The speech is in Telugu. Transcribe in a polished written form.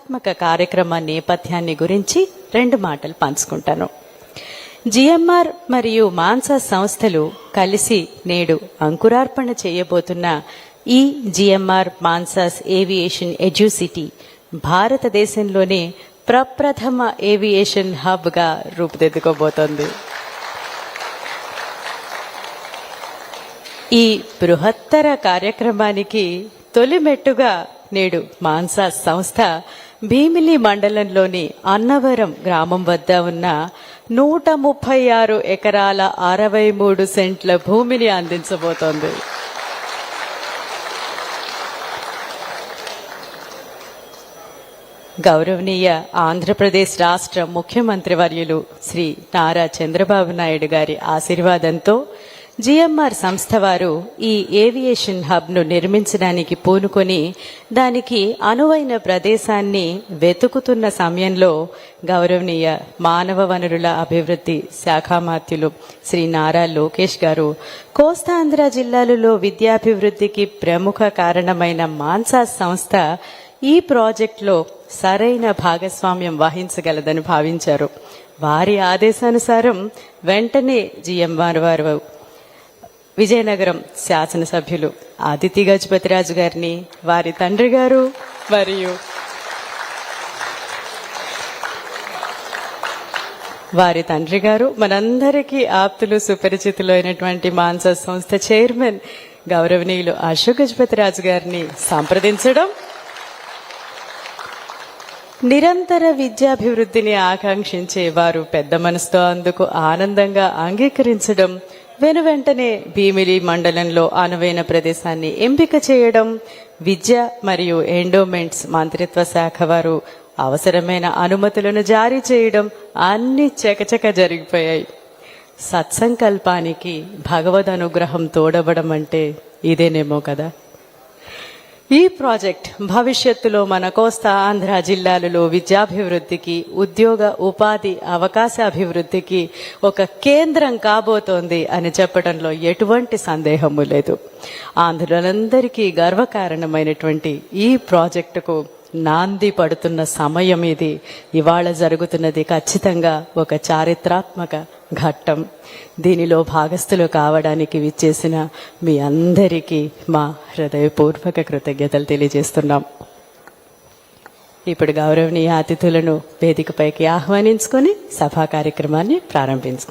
చారిత్రాత్మక కార్యక్రమ నేపథ్యాన్ని గురించి 2 మాటలు పంచుకుంటాను. జిఎంఆర్ మరియు మాన్సాస్ సంస్థలు కలిసి నేడు అంకురార్పణ చేయబోతున్న ఈ జిఎంఆర్ మాన్సాస్ ఏవియేషన్ ఎడ్యుసిటీ భారతదేశంలోనే ప్రప్రథమ ఏవియేషన్ హబ్గా రూపుదిద్దుకోబోతోంది. ఈ బృహత్తర కార్యక్రమానికి తొలిమెట్టుగా నేడు మాన్సాస్ సంస్థ భీమిలి మండలంలోని అన్నవరం గ్రామం వద్ద ఉన్న 136 ఎకరాల 63 సెంట్ల భూమిని అందించబోతోంది. గౌరవనీయ ఆంధ్రప్రదేశ్ రాష్ట్ర ముఖ్యమంత్రి వర్యులు శ్రీ నారా చంద్రబాబు నాయుడు గారి ఆశీర్వాదంతో జిఎంఆర్ సంస్థ వారు ఈ ఏవియేషన్ హబ్ను నిర్మించడానికి పూనుకొని దానికి అనువైన ప్రదేశాన్ని వెతుకుతున్న సమయంలో గౌరవనీయ మానవ వనరుల అభివృద్ధి శాఖామాత్యులు శ్రీ నారా లోకేష్ గారు కోస్తాంధ్ర జిల్లాలలో విద్యాభివృద్ధికి ప్రముఖ కారణమైన మాన్సాస్ సంస్థ ఈ ప్రాజెక్టులో సరైన భాగస్వామ్యం వహించగలదని భావించారు. వారి ఆదేశానుసారం వెంటనే జిఎంఆర్ వారు విజయనగరం శాసనసభ్యులు ఆదితి గజపతిరాజు గారిని, వారి తండ్రి గారు మరియు మనందరికీ ఆప్తులు సుపరిచితులు అయినటువంటి మాన్సాస్ సంస్థ చైర్మన్ గౌరవనీయులు అశోక్ గజపతిరాజు గారిని సంప్రదించడం, నిరంతర విద్యాభివృద్ధిని ఆకాంక్షించే వారు పెద్ద మనసుతో అందుకు ఆనందంగా అంగీకరించడం, వెనువెంటనే భీమిలి మండలంలో అనువైన ప్రదేశాన్ని ఎంపిక చేయడం, విద్య మరియు ఎండోమెంట్స్ మంత్రిత్వ శాఖ వారు అవసరమైన అనుమతులను జారీ చేయడం అన్ని చకచక జరిగిపోయాయి. సత్సంకల్పానికి భగవద్ అనుగ్రహం తోడవడం అంటే ఇదేనేమో కదా. ఈ ప్రాజెక్ట్ భవిష్యత్తులో మన కోస్తా ఆంధ్ర జిల్లాలలో విద్యాభివృద్ధికి, ఉద్యోగ ఉపాధి అవకాశ అభివృద్ధికి ఒక కేంద్రం కాబోతోంది అని చెప్పడంలో ఎటువంటి సందేహము లేదు. ఆంధ్రులందరికీ గర్వకారణమైనటువంటి ఈ ప్రాజెక్టుకు నాంది పడుతున్న సమయం ఇది. ఇవాళ జరుగుతున్నది ఖచ్చితంగా ఒక చారిత్రాత్మక ఘట్టం. దీనిలో భాగస్థులు కావడానికి విచ్చేసిన మీ అందరికీ మా హృదయపూర్వక కృతజ్ఞతలు తెలియజేస్తున్నాం. ఇప్పుడు గౌరవనీయ అతిథులను వేదికపైకి ఆహ్వానించుకొని సభా కార్యక్రమాన్ని ప్రారంభించుకుందాం.